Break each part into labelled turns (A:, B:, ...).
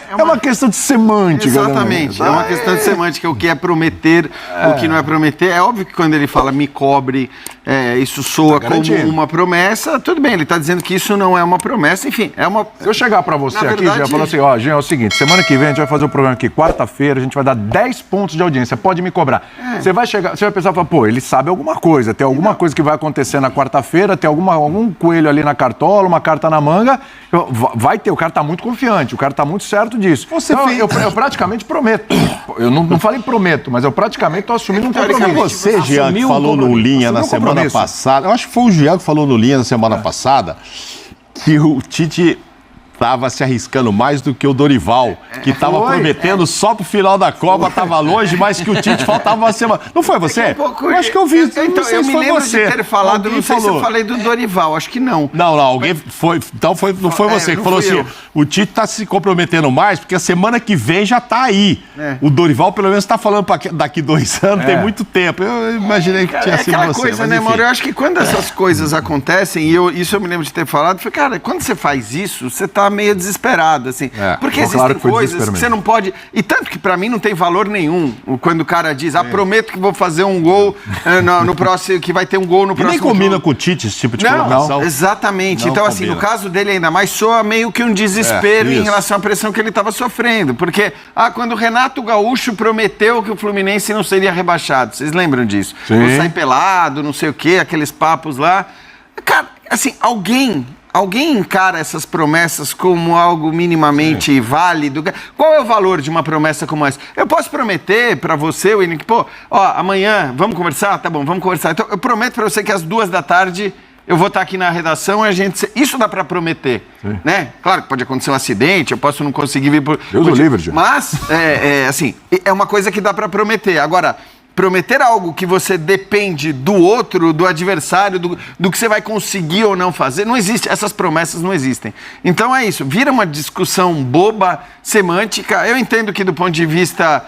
A: É uma questão de semântica.
B: Exatamente,
A: também,
B: é uma questão de semântica, o que é prometer, o que não é prometer. É óbvio que quando ele fala me cobre, isso soa como uma promessa, tudo bem, ele está dizendo que isso não é uma promessa, enfim, é uma...
A: Se eu chegar para você aqui, já falar assim, ó, Jean, é o seguinte, semana que vem a gente vai fazer o programa aqui, quarta-feira, a gente vai dar 10 pontos de audiência, pode me cobrar. Você vai chegar, você vai pensar, pô, ele sabe alguma coisa, tem alguma coisa que vai acontecer na quarta-feira, tem algum coelho ali na cartola, uma carta na manga, vai ter, o cara tá muito confiante, o cara tá muito certo disso. Eu praticamente prometo. Eu não falei prometo, mas eu praticamente tô assumindo um compromisso.
C: Você, Jean, que falou no Linha na semana passada, eu acho que foi o Jean que falou no Linha na semana passada, que o Tite estava se arriscando mais do que o Dorival, que estava prometendo só pro final da Copa, estava longe, mas que o Tite faltava uma semana. Não foi você?
B: Eu acho que eu vi. Então, eu me lembro de ter falado, não sei se eu falei do Dorival, acho que não.
C: Não, alguém foi. Então não foi você que falou assim: o Tite está se comprometendo mais, porque a semana que vem já está aí. O Dorival, pelo menos, está falando para daqui 2 anos, tem muito tempo. Eu imaginei que tinha sido você.
B: Coisa, né, Mauro? Eu acho que quando essas coisas acontecem, e isso eu me lembro de ter falado, foi, cara, quando você faz isso, você está meio desesperado, assim. Porque existem coisas que você não pode... E tanto que pra mim não tem valor nenhum quando o cara diz, prometo que vou fazer um gol no próximo, que vai ter um gol no próximo
C: jogo. Nem combina com o Tite esse tipo de colocação.
B: Não, exatamente. Então, assim, no caso dele ainda mais, soa meio que um desespero em relação à pressão que ele estava sofrendo. Porque, quando o Renato Gaúcho prometeu que o Fluminense não seria rebaixado, vocês lembram disso? Vou sair pelado, não sei o quê, aqueles papos lá. Cara, assim, alguém encara essas promessas como algo minimamente válido? Qual é o valor de uma promessa como essa? Eu posso prometer para você, William, que, amanhã, vamos conversar? Tá bom, vamos conversar. Então, eu prometo para você que às 2h eu vou estar aqui na redação e isso dá para prometer, né? Claro que pode acontecer um acidente, eu posso não conseguir vir por...
A: Deus o livre, Gil.
B: Mas, assim, é uma coisa que dá para prometer. Agora... Prometer algo que você depende do outro, do adversário, do que você vai conseguir ou não fazer, não existe. Essas promessas não existem. Então é isso. Vira uma discussão boba, semântica. Eu entendo que do ponto de vista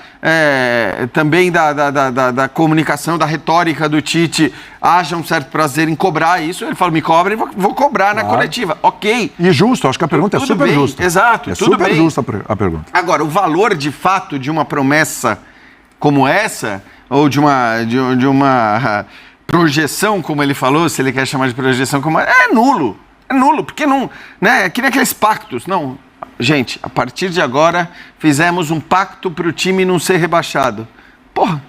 B: também da comunicação, da retórica do Tite, haja um certo prazer em cobrar isso. Ele fala, me cobra e vou cobrar na coletiva. Ok.
A: E justo, acho que a pergunta é super justa.
B: Exato,
A: tudo bem. É super justa a pergunta.
B: Agora, o valor de fato de uma promessa como essa... ou de uma projeção, como ele falou, se ele quer chamar de projeção, é nulo, porque não, né, é que nem aqueles pactos, não, gente, a partir de agora, fizemos um pacto para o time não ser rebaixado. Porra,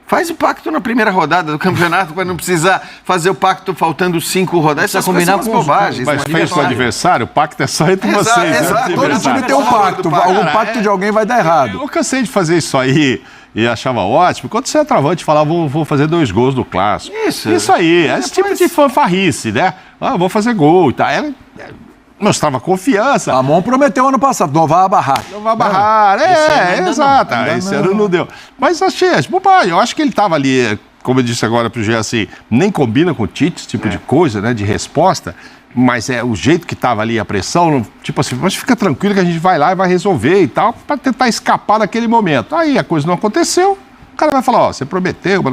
B: faz o pacto na primeira rodada do campeonato, para não precisar fazer o pacto faltando 5 rodadas. Essas coisas são umas bobagens.
C: Mas fez com o adversário, o pacto é só entre vocês.
B: Exato.
A: Todo time tem um pacto, algum pacto de alguém vai dar errado.
C: Eu cansei de fazer isso aí. E achava ótimo. Quando você é travante, falava, vou fazer 2 gols no clássico. Isso aí, esse tipo de fanfarrice, né? Vou fazer gol e tal. Mostrava confiança.
A: Ramon prometeu ano passado, não vai barrar.
C: Não vai barrar, exato. Esse ano não deu. Mas achei bobagem. Eu acho que ele estava ali, como eu disse agora pro Gê, assim, nem combina com o Tite, esse tipo de coisa, né, de resposta. Mas o jeito que estava ali, a pressão, tipo assim, mas fica tranquilo que a gente vai lá e vai resolver e tal, para tentar escapar daquele momento. Aí a coisa não aconteceu, o cara vai falar, você prometeu,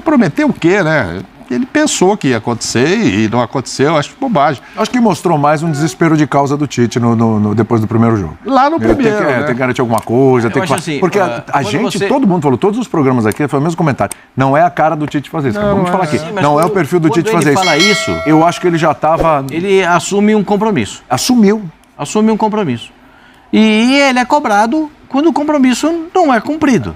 C: prometeu o quê, né? Ele pensou que ia acontecer e não aconteceu, acho bobagem.
A: Acho que mostrou mais um desespero de causa do Tite depois do primeiro jogo.
C: Lá no primeiro,
A: tem que garantir alguma coisa. Assim, porque a gente, todo mundo falou, todos os programas aqui, foi o mesmo comentário. Não é a cara do Tite fazer isso. Vamos falar aqui. Não é o perfil do Tite fazer isso.
D: Quando ele fala isso...
A: Eu acho que ele já estava...
D: Ele assume um compromisso.
A: Assume um compromisso.
D: E ele é cobrado quando o compromisso não é cumprido.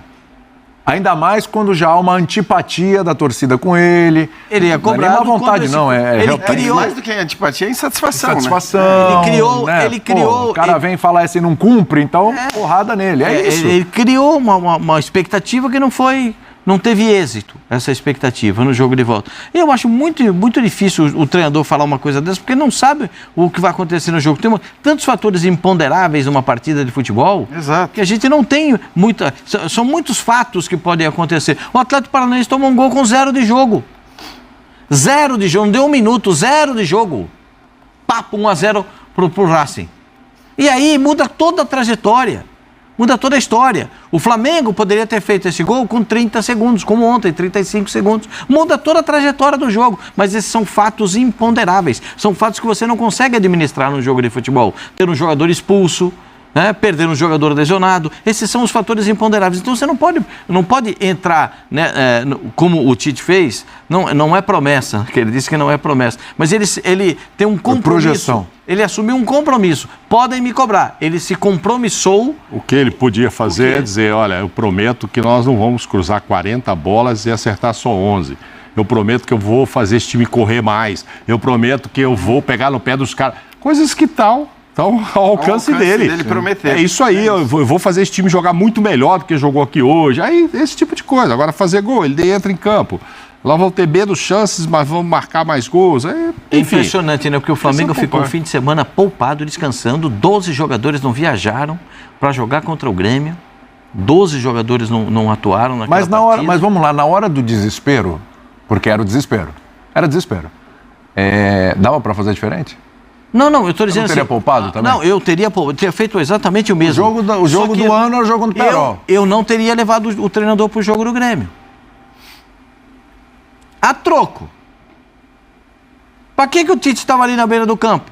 A: Ainda mais quando já há uma antipatia da torcida com ele.
D: Ele é cobrado.
A: Não é vontade, não.
B: Ele criou mais do que antipatia, é insatisfação.
A: Insatisfação.
D: Né? Ele criou.
A: O cara vem falar assim, não cumpre, então porrada nele. É isso.
D: Ele criou uma expectativa que não teve êxito, essa expectativa no jogo de volta. E eu acho muito, muito difícil o treinador falar uma coisa dessa, porque não sabe o que vai acontecer no jogo. Tem tantos fatores imponderáveis numa partida de futebol, que a gente não tem muita... São muitos fatos que podem acontecer. O Atlético Paranaense tomou um gol com 0 de jogo. 0 de jogo, não deu 1 minuto, 0 de jogo. Papo 1-0 pro Racing. E aí muda toda a trajetória. Muda toda a história. O Flamengo poderia ter feito esse gol com 30 segundos, como ontem, 35 segundos. Muda toda a trajetória do jogo. Mas esses são fatos imponderáveis. São fatos que você não consegue administrar no jogo de futebol. Ter um jogador expulso, né, perder um jogador lesionado. Esses são os fatores imponderáveis. Então você não pode entrar, né, como o Tite fez. Não é promessa, que ele disse que não é promessa. Mas ele tem um compromisso.
A: Projeção.
D: Ele assumiu um compromisso. Podem me cobrar. Ele se compromissou.
C: O que ele podia fazer é dizer, olha, eu prometo que nós não vamos cruzar 40 bolas e acertar só 11. Eu prometo que eu vou fazer esse time correr mais. Eu prometo que eu vou pegar no pé dos caras. Coisas que estão ao alcance dele.
B: Prometer.
C: É isso aí, eu vou fazer esse time jogar muito melhor do que jogou aqui hoje. Aí, esse tipo de coisa. Agora, fazer gol, ele entra em campo. Lá vão ter menos chances, mas vão marcar mais gols.
D: Impressionante, né? Porque o Flamengo ficou um fim de semana poupado, descansando. 12 jogadores não viajaram para jogar contra o Grêmio. 12 jogadores não atuaram naquela partida.
A: Mas vamos lá, na hora do desespero, porque era o desespero. Era desespero. Dava para fazer diferente?
D: Não, eu estou dizendo assim...
A: teria poupado também?
D: Não, eu teria feito exatamente o mesmo.
A: O jogo do ano era o jogo do Perol.
D: Eu não teria levado o treinador para o jogo do Grêmio. A troco. Para que o Tite estava ali na beira do campo?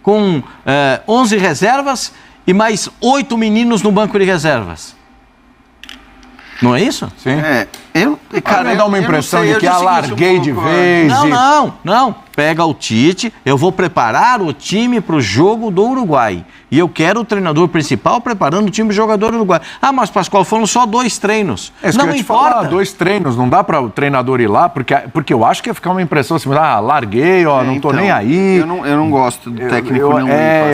D: Com 11 reservas e mais 8 meninos no banco de reservas. Não é isso?
A: Sim.
B: Cara,
A: me dá uma impressão de que alarguei de vez.
D: Não. Pega o Tite, eu vou preparar o time para o jogo do Uruguai. E eu quero o treinador principal preparando o time do jogador do Uruguai. Ah, mas Pascoal, foram só 2 treinos.
A: Não importa. 2 treinos, não dá para o treinador ir lá, porque eu acho que ia ficar uma impressão assim, larguei, não tô nem aí.
B: Eu não gosto do técnico não ir.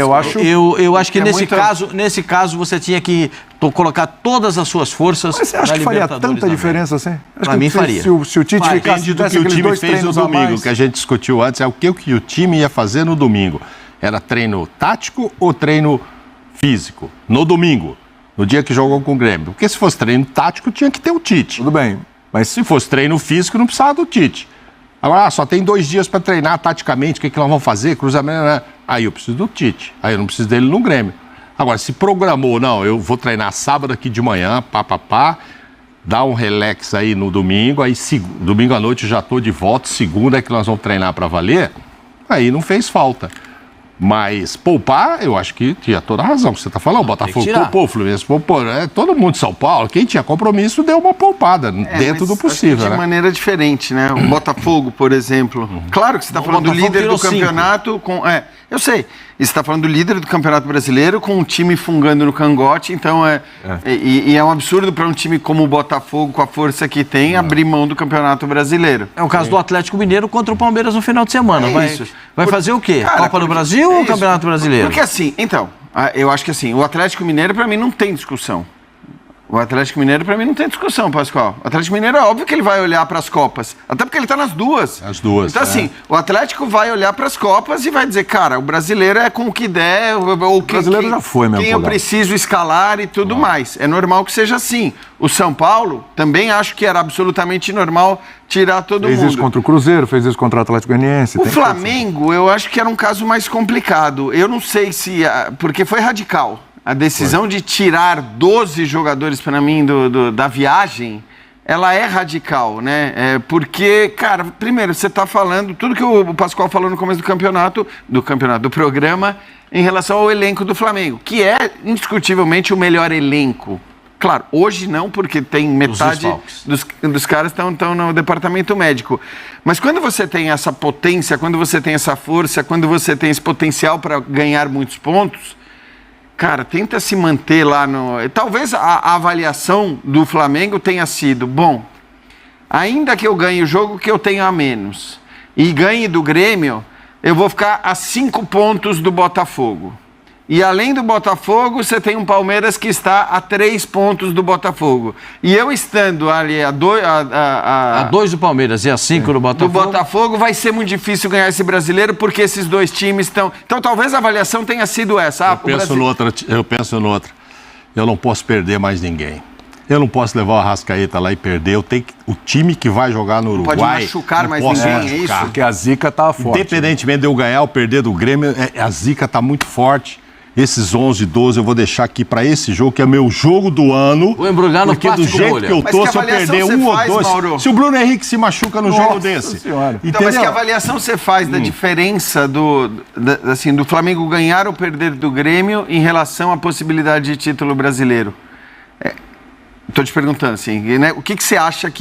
D: Eu acho que nesse caso você tinha que colocar todas as suas forças.
A: Mas você acha que faria tanta diferença assim?
D: Para mim faria.
A: Se o Tite ficasse
C: do que o time fez no domingo, que a gente discutiu antes, é o que o time ia fazer no domingo. Era treino tático ou treino físico? No domingo, no dia que jogou com o Grêmio. Porque se fosse treino tático, tinha que ter o Tite.
A: Tudo bem.
C: Mas se fosse treino físico, não precisava do Tite. Agora, só tem 2 dias para treinar taticamente, o que nós vamos fazer? Cruzamento, né? Aí eu preciso do Tite. Aí eu não preciso dele no Grêmio. Agora, se programou, não, eu vou treinar sábado aqui de manhã, dá um relax aí no domingo, aí domingo à noite eu já estou de volta, segunda é que nós vamos treinar para valer, aí não fez falta. Mas poupar, eu acho que tinha toda a razão que você está falando. O Botafogo poupou, o Fluminense poupou, todo mundo de São Paulo, quem tinha compromisso deu uma poupada dentro do possível.
B: De maneira diferente, né? O Botafogo, por exemplo. Claro que você está falando do líder do campeonato. Eu sei. E você está falando do líder do Campeonato Brasileiro com um time fungando no cangote, então e é um absurdo para um time como o Botafogo, com a força que tem, abrir mão do Campeonato Brasileiro.
D: É o caso do Atlético Mineiro contra o Palmeiras no final de semana. Vai fazer o quê? Cara, Copa do Brasil ou o Campeonato Brasileiro?
B: Porque assim, eu acho que assim, o Atlético Mineiro para mim não tem discussão. O Atlético Mineiro, para mim, não tem discussão, Pascoal. O Atlético Mineiro é óbvio que ele vai olhar para as Copas. Até porque ele está nas duas.
C: As duas.
B: Então, assim, o Atlético vai olhar para as Copas e vai dizer, cara, o brasileiro é com o que der, ou
A: o brasileiro já foi mesmo.
B: Quem eu preciso escalar e tudo mais. É normal que seja assim. O São Paulo, também acho que era absolutamente normal tirar todo mundo.
A: Fez isso contra o Cruzeiro, fez isso contra o Atlético Goianiense.
B: O Flamengo, eu acho que era um caso mais complicado. Eu não sei se... Porque foi radical. A decisão de tirar 12 jogadores, para mim, da viagem, ela é radical, né? Porque, cara, primeiro, você está falando tudo que o Pascoal falou no começo do programa, em relação ao elenco do Flamengo, que é indiscutivelmente o melhor elenco. Claro, hoje não, porque tem metade dos caras estão no departamento médico. Mas quando você tem essa potência, quando você tem essa força, quando você tem esse potencial para ganhar muitos pontos... Cara, tenta se manter lá no... Talvez a avaliação do Flamengo tenha sido, bom, ainda que eu ganhe o jogo que eu tenho a menos e ganhe do Grêmio, eu vou ficar a 5 pontos do Botafogo. E além do Botafogo, você tem um Palmeiras que está a 3 pontos do Botafogo. E eu estando ali a
D: 2 do Palmeiras e a 5 do Botafogo.
B: Do Botafogo vai ser muito difícil ganhar esse brasileiro porque esses 2 times estão... Então talvez a avaliação tenha sido essa.
C: Eu penso noutra. Eu não posso perder mais ninguém. Eu não posso levar o Arrascaeta lá e perder. O time que vai jogar no Uruguai...
B: Não pode machucar mais ninguém, é isso?
A: Porque a zica tá forte.
C: Independentemente de eu ganhar ou perder do Grêmio, a zica tá muito forte. esses 11, 12 eu vou deixar aqui para esse jogo, que é meu jogo do ano.
D: Vou embrulhar no
C: porque do
D: plástico
C: jeito
D: bolha.
C: que eu
B: Mas
C: tô,
B: que
C: se eu
B: avaliação
C: perder
B: você
C: um
B: faz,
C: ou dois...
B: Mauro?
C: Se o Bruno Henrique se machuca no jogo desse.
A: Senhora.
B: Então, mas que
C: Entendeu?
B: avaliação você faz da diferença do Flamengo ganhar ou perder do Grêmio em relação à possibilidade de título brasileiro? Estou te perguntando, assim, né? O que você acha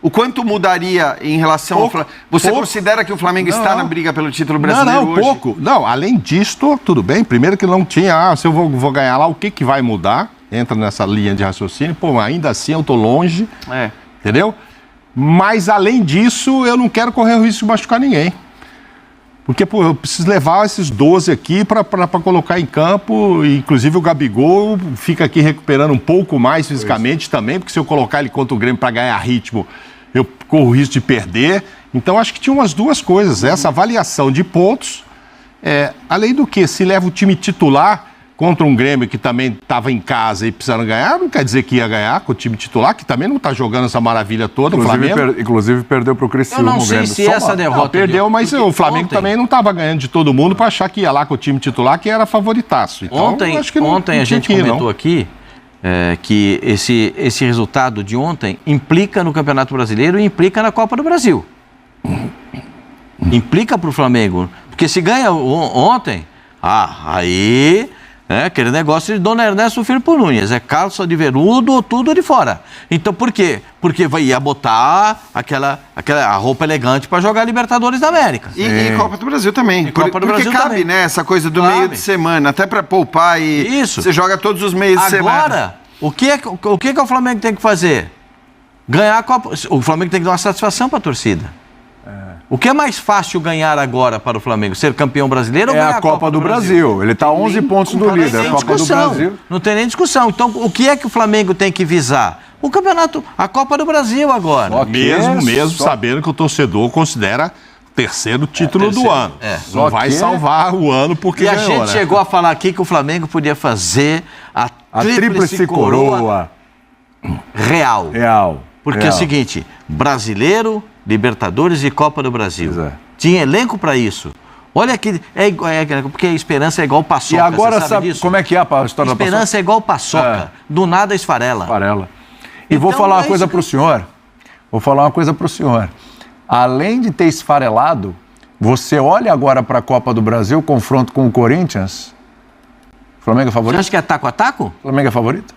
B: o quanto mudaria em relação ao Flamengo? Você considera que o Flamengo está na briga pelo título brasileiro hoje?
C: Pouco. Não, além disto, tudo bem. Primeiro que não tinha, se eu vou ganhar lá, o que vai mudar? Entra nessa linha de raciocínio. Pô, ainda assim eu tô longe, entendeu? Mas, além disso, eu não quero correr o risco de machucar ninguém. Porque, pô, eu preciso levar esses 12 aqui para colocar em campo. E, inclusive, o Gabigol fica aqui recuperando um pouco mais fisicamente também, porque se eu colocar ele contra o Grêmio para ganhar ritmo, eu corro o risco de perder. Então, acho que tinha umas duas coisas. Essa avaliação de pontos, além do que, se leva o time titular contra um Grêmio que também estava em casa e precisando ganhar, não quer dizer que ia ganhar com o time titular, que também não está jogando essa maravilha toda, o Flamengo.
A: Inclusive perdeu para o Criciúma.
D: Eu não sei se essa derrota...
C: Não, perdeu, mas o Flamengo também não estava ganhando de todo mundo para achar que ia lá com o time titular, que era favoritaço. Então,
D: ontem a gente comentou aqui que esse resultado de ontem implica no Campeonato Brasileiro e implica na Copa do Brasil. Implica para o Flamengo. Porque se ganha ontem, aí... aquele negócio de Dona Ernesto Firpo Nunes, calça de veludo ou tudo de fora. Então, por quê? Porque ia botar aquela roupa elegante para jogar Libertadores da América.
B: E Copa do Brasil também.
D: Copa do Brasil
B: porque cabe,
D: também.
B: né, essa coisa do meio de semana, até para poupar e
D: Isso.
B: Você joga todos os meios de semana.
D: Agora, o que o Flamengo tem que fazer? Ganhar a Copa. O Flamengo tem que dar uma satisfação para a torcida. O que é mais fácil ganhar agora para o Flamengo? Ser campeão brasileiro ou ganhar
A: a Copa do Brasil? Ele está 11 pontos do líder.
D: Não tem discussão. Não tem nem discussão. Então, o que é que o Flamengo tem que visar? O campeonato, a Copa do Brasil agora.
C: Mesmo sabendo que o torcedor considera o terceiro título do ano. Não vai salvar o ano porque
D: ganhou,
C: a gente
D: chegou a falar aqui que o Flamengo podia fazer a tríplice coroa real. Porque é o seguinte, brasileiro, Libertadores e Copa do Brasil. Tinha elenco para isso. Olha que porque a esperança é igual paçoca.
A: E agora sabe disso? Como é que é a história da paçoca?
D: Esperança é igual paçoca. Do nada esfarela.
A: E então, vou falar uma coisa para o senhor. Além de ter esfarelado, você olha agora para a Copa do Brasil, confronto com o Corinthians. O Flamengo é favorito?
D: Você acha que é taco a taco?
A: O Flamengo é favorito?